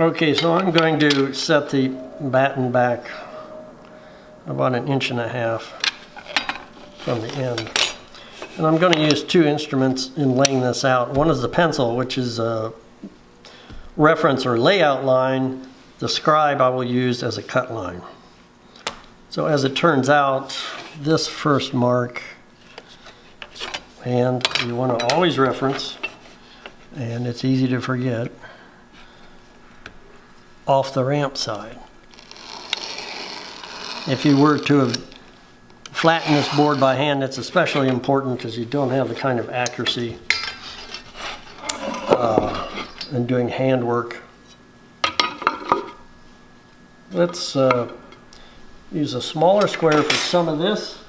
Okay, so I'm going to set the batten back about 1.5 inches from the end. And I'm going to use two instruments in laying this out. One is the pencil, which is a reference or layout line. The scribe I will use as a cut line. So as it turns out, this first mark, and you want to always reference, and it's easy to forget, off the ramp side. If you were to have flattened this board by hand, it's especially important because you don't have the kind of accuracy in doing handwork. Let's use a smaller square for some of this.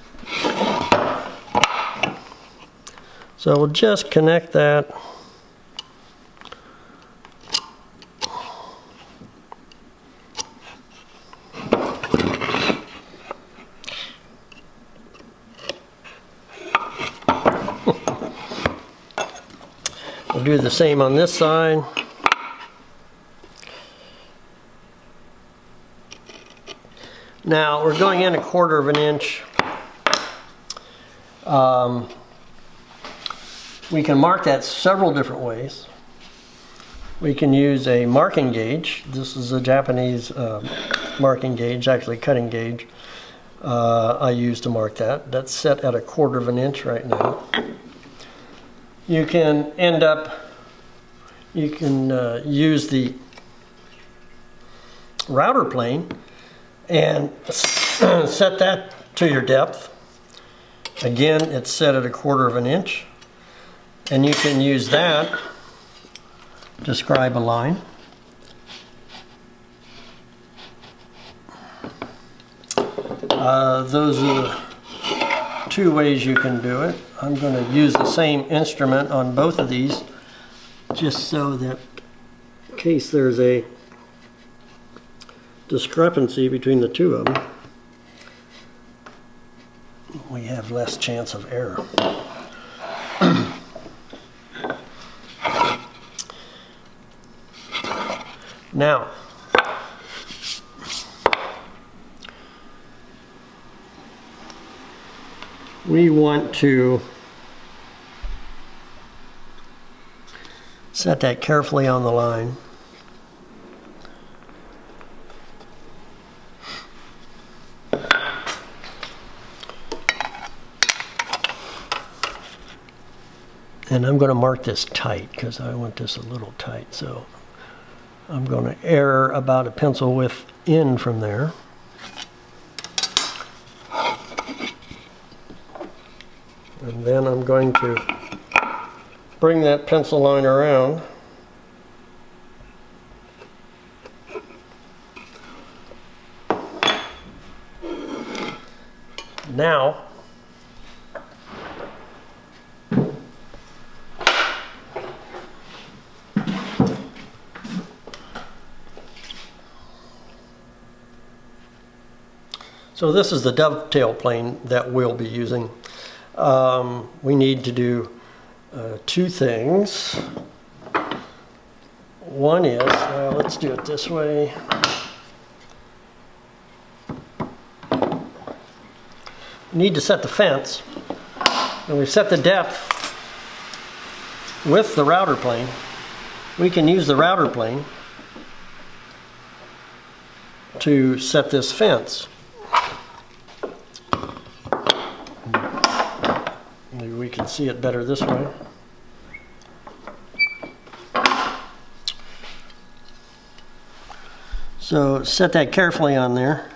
So we'll just connect that. We'll do the same on this side. Now we're going in 1/4 inch. We can mark that several different ways. We can use a marking gauge. This is a Japanese marking gauge, actually cutting gauge. I use to mark that. That's set at 1/4 inch right now. You can use the router plane and set that to your depth. Again, it's set at 1/4 inch. And you can use that to scribe a line. Those are the two ways you can do it. I'm going to use the same instrument on both of these, just so that in case there's a discrepancy between the two of them, we have less chance of error. Now, we want to set that carefully on the line. And I'm going to mark this tight because I want this a little tight. So I'm going to err about a pencil width in from there. And then I'm going to bring that pencil line around. Now, so this is the dovetail plane that we'll be using. We need to do two things. One is, let's do it this way. We need to set the fence, and we set the depth with the router plane. We can use the router plane to set this fence. Maybe we can see it better this way. So set that carefully on there.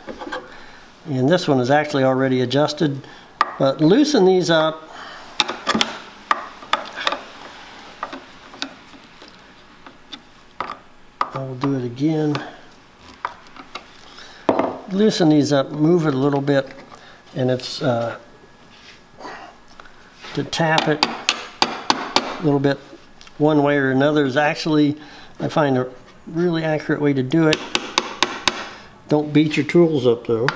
And this one is actually already adjusted, but loosen these up. I will do it again. Loosen these up, move it a little bit, and it's to tap it a little bit one way or another is actually, I find, a really accurate way to do it. Don't beat your tools up though.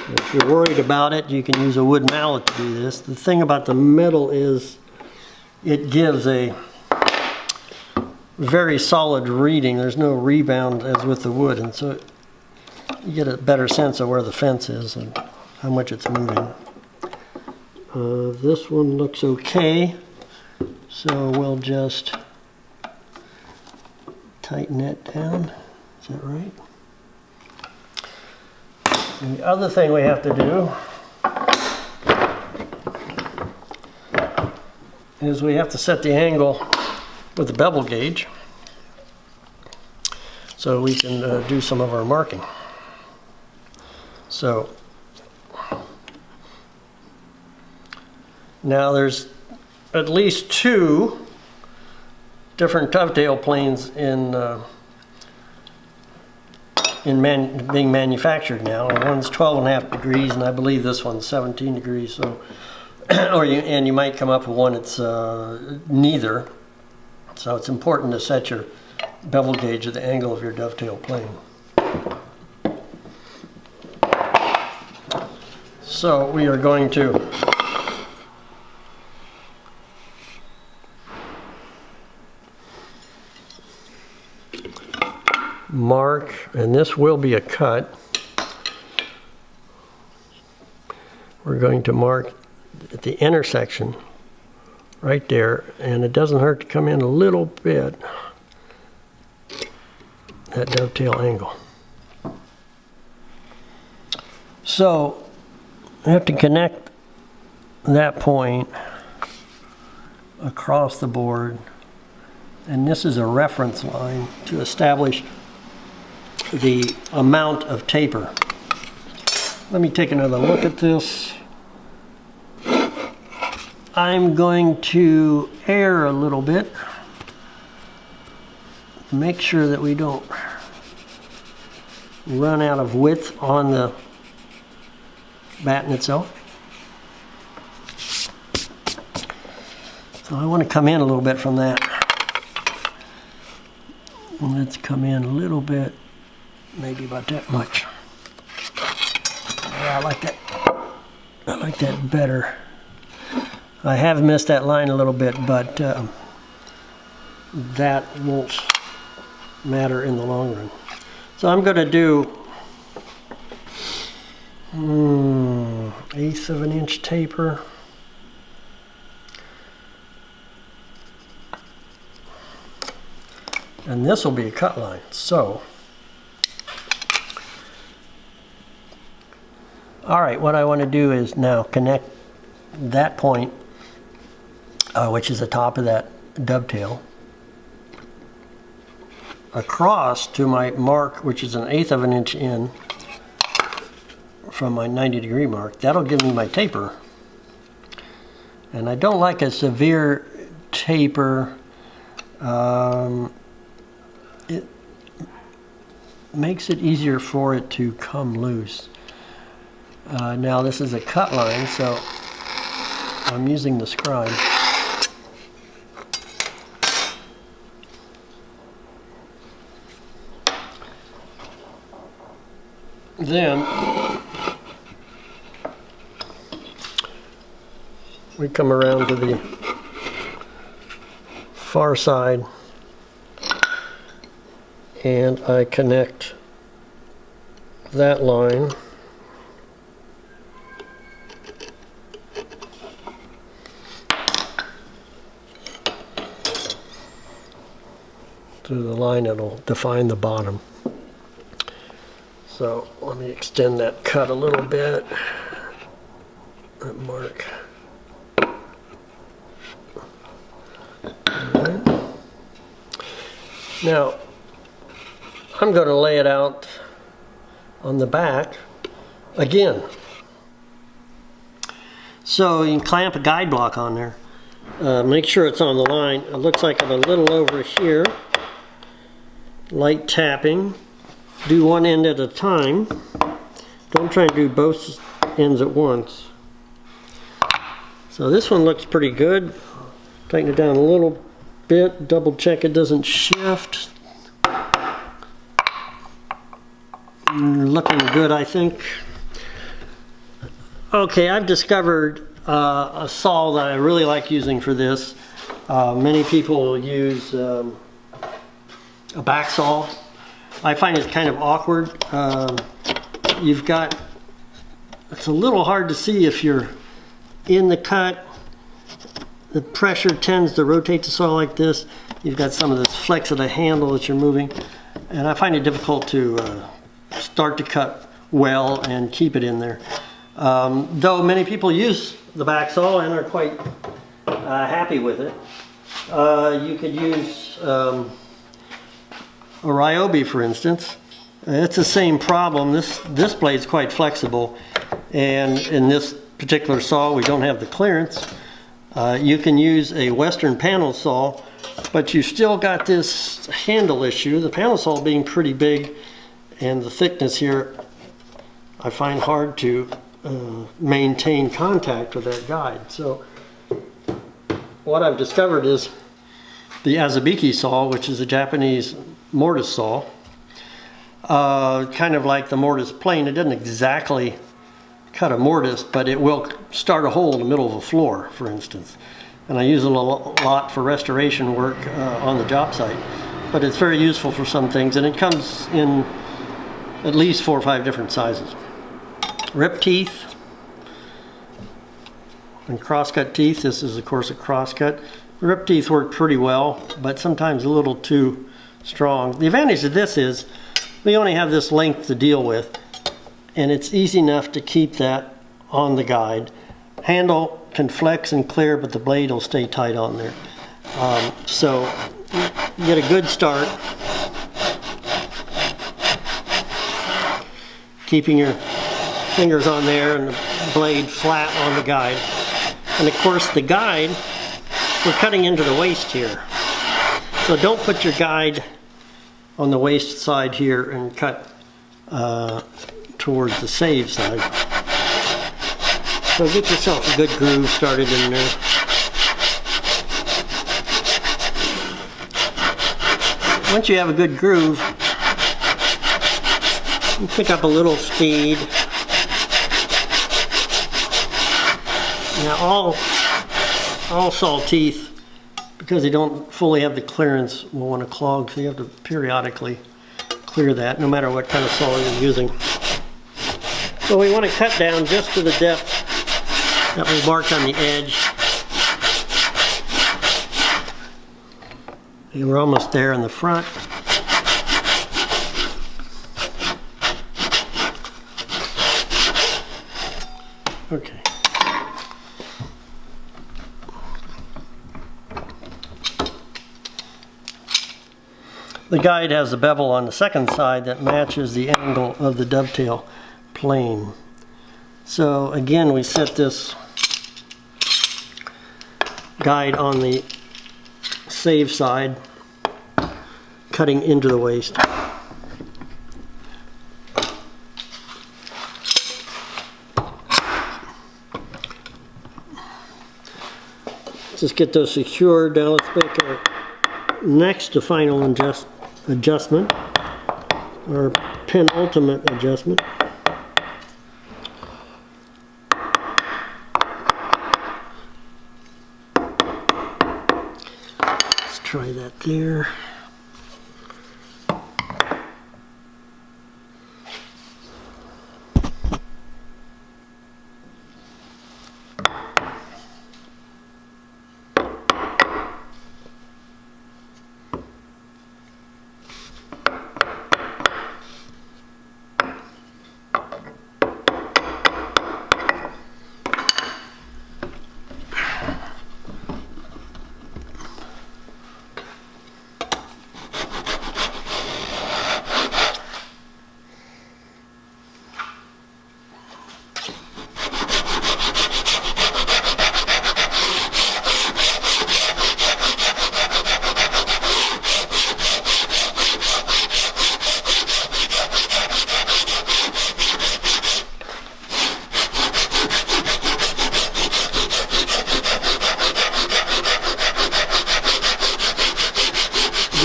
If you're worried about it, you can use a wood mallet to do this. The thing about the metal is it gives a very solid reading. There's no rebound as with the wood, and so you get a better sense of where the fence is and how much it's moving. This one looks okay, so we'll just tighten it down. Is that right? And the other thing we have to do is we have to set the angle with the bevel gauge so we can do some of our marking. So now there's at least 2 different dovetail planes being manufactured now. One's 12.5 degrees, and I believe this one's 17 degrees. So, and you might come up with one that's neither. So it's important to set your bevel gauge at the angle of your dovetail plane. So we are going to mark, and this will be a cut. We're going to mark at the intersection right there, and it doesn't hurt to come in a little bit, that dovetail angle. So I have to connect that point across the board, and this is a reference line to establish the amount of taper. Let me take another look at this. I'm going to err a little bit, make sure that we don't run out of width on the batten itself. So I want to come in a little bit from that. Let's come in a little bit, maybe about that much. Yeah, I like that. I like that better. I have missed that line a little bit, but that won't matter in the long run. So I'm going to do 1/8 of an inch taper. And this will be a cut line. So, all right, what I want to do is now connect that point, which is the top of that dovetail, across to my mark, which is 1/8 of an inch in from my 90-degree mark. That'll give me my taper. And I don't like a severe taper. It makes it easier for it to come loose. Now this is a cut line, so I'm using the scribe. Then we come around to the far side and I connect that line to the line that'll define the bottom. So let me extend that cut a little bit, that mark. Right. Now I'm going to lay it out on the back again. So you can clamp a guide block on there. Make sure it's on the line. It looks like I'm a little over here. Light tapping. Do one end at a time. Don't try and do both ends at once. So this one looks pretty good. Tighten it down a little bit. Double check it doesn't shift. Looking good, I think. Okay, I've discovered a saw that I really like using for this. Many people use a back saw. I find it kind of awkward. You've got, it's a little hard to see if you're in the cut. The pressure tends to rotate the saw like this. You've got some of this flex of the handle that you're moving. And I find it difficult to start to cut well and keep it in there. Though many people use the back saw and are quite happy with it. You could use a Ryobi, for instance. It's the same problem. This blade's quite flexible, and in this particular saw we don't have the clearance. You can use a Western panel saw, but you still got this handle issue, the panel saw being pretty big, and the thickness here I find hard to maintain contact with that guide. So what I've discovered is the Azabiki saw, which is a Japanese mortise saw. Kind of like the mortise plane. It doesn't exactly cut a mortise, but it will start a hole in the middle of a floor, for instance. And I use it a lot for restoration work on the job site. But it's very useful for some things, and it comes in at least 4 or 5 different sizes. Rip teeth and crosscut teeth. This is, of course, a crosscut. Rip teeth work pretty well, but sometimes a little too strong. The advantage of this is we only have this length to deal with, and it's easy enough to keep that on the guide. Handle can flex and clear, but the blade will stay tight on there. So you get a good start. Keeping your fingers on there and the blade flat on the guide. And of course the guide, we're cutting into the waist here. So don't put your guide on the waist side here and cut towards the save side. So get yourself a good groove started in there. Once you have a good groove, you pick up a little speed. Now all saw teeth, because they don't fully have the clearance, will want to clog, so you have to periodically clear that, no matter what kind of saw you're using. So we want to cut down just to the depth that we marked on the edge. And we're almost there in the front. Okay. The guide has a bevel on the second side that matches the angle of the dovetail plane. So again, we set this guide on the save side, cutting into the waist. Just get those secured. Now let's make our next to final adjustment, or penultimate adjustment. Let's try that there.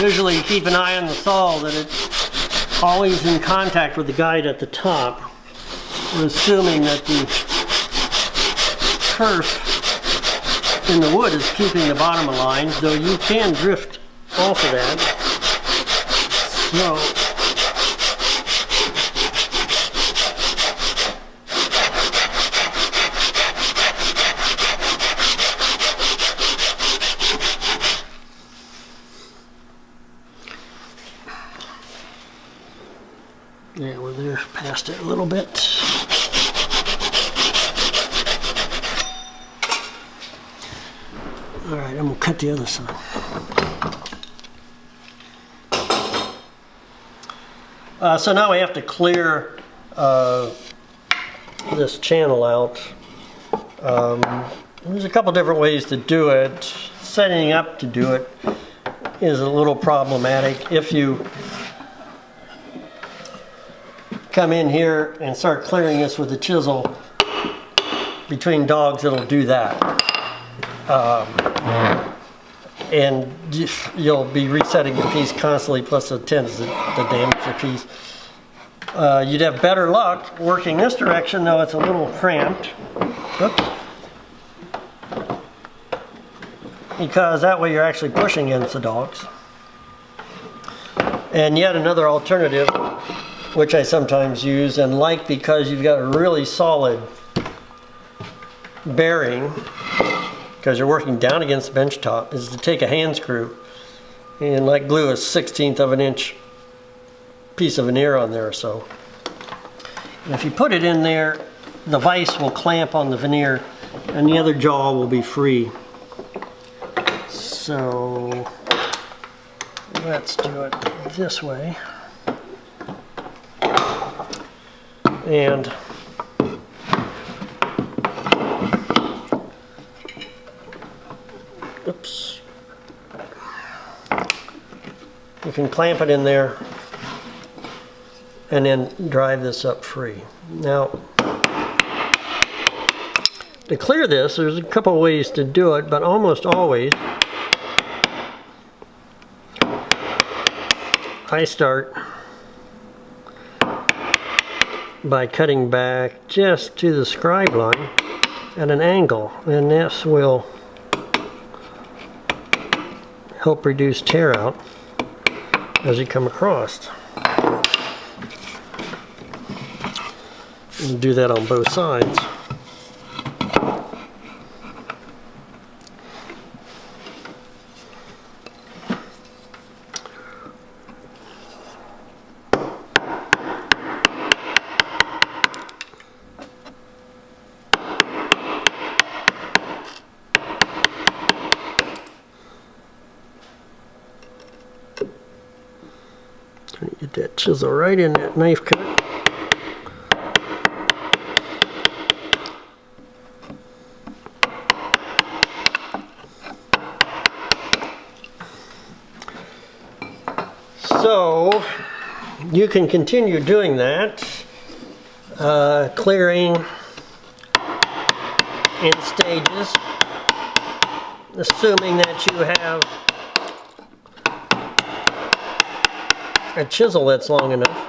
Visually keep an eye on the saw that it's always in contact with the guide at the top. We're assuming that the kerf in the wood is keeping the bottom aligned, though you can drift off of that. So yeah, we're there past it a little bit. All right, I'm gonna cut the other side. So now we have to clear this channel out. There's a couple different ways to do it. Setting up to do it is a little problematic. If you come in here and start clearing this with a chisel between dogs, it'll do that. And you'll be resetting the piece constantly, plus it tends to damage the piece. You'd have better luck working this direction, though it's a little cramped. Oops. Because that way you're actually pushing against the dogs. And yet another alternative, which I sometimes use and like because you've got a really solid bearing, because you're working down against the bench top, is to take a hand screw and like glue a 1/16 of an inch piece of veneer on there or so. And if you put it in there, the vise will clamp on the veneer and the other jaw will be free. So let's do it this way. And oops. You can clamp it in there and then drive this up free. Now, to clear this, there's a couple of ways to do it, but almost always I start by cutting back just to the scribe line at an angle, and this will help reduce tear out as you come across. And do that on both sides. Get that chisel right in that knife cut. So you can continue doing that, clearing in stages, assuming that you have a chisel that's long enough.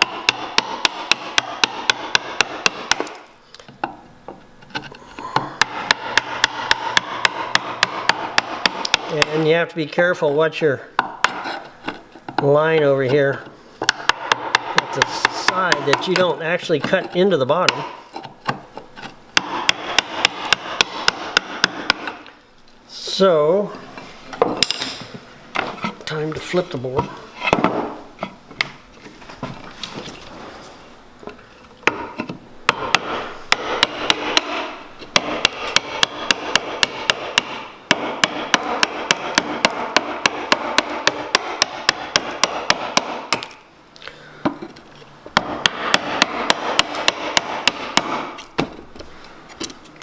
And you have to be careful what your line over here at the side, that you don't actually cut into the bottom. So, time to flip the board.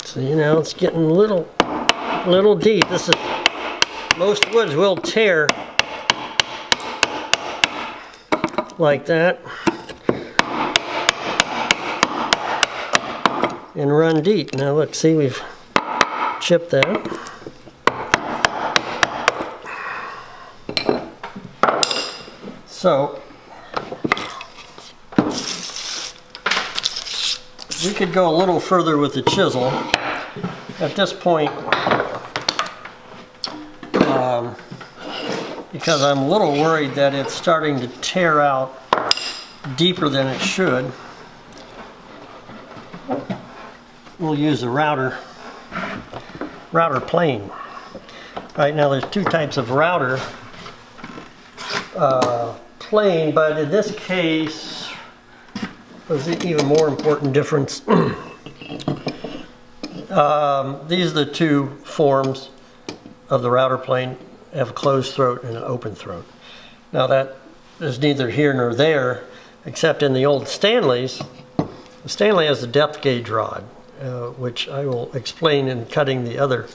So, you know, it's getting a little deep. This is, most woods will tear like that and run deep. Now look, see, we've chipped that. So we could go a little further with the chisel. At this point, because I'm a little worried that it's starting to tear out deeper than it should. We'll use a router plane. Right now there's two types of router plane, but in this case there's an even more important difference. These are the two forms of the router plane, have a closed throat and an open throat. Now that is neither here nor there, except in the old Stanleys. The Stanley has a depth gauge rod, which I will explain in cutting the other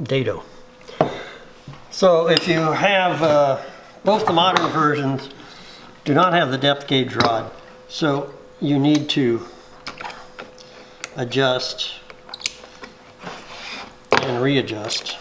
dado. So if you have, both the modern versions do not have the depth gauge rod, so you need to adjust and readjust.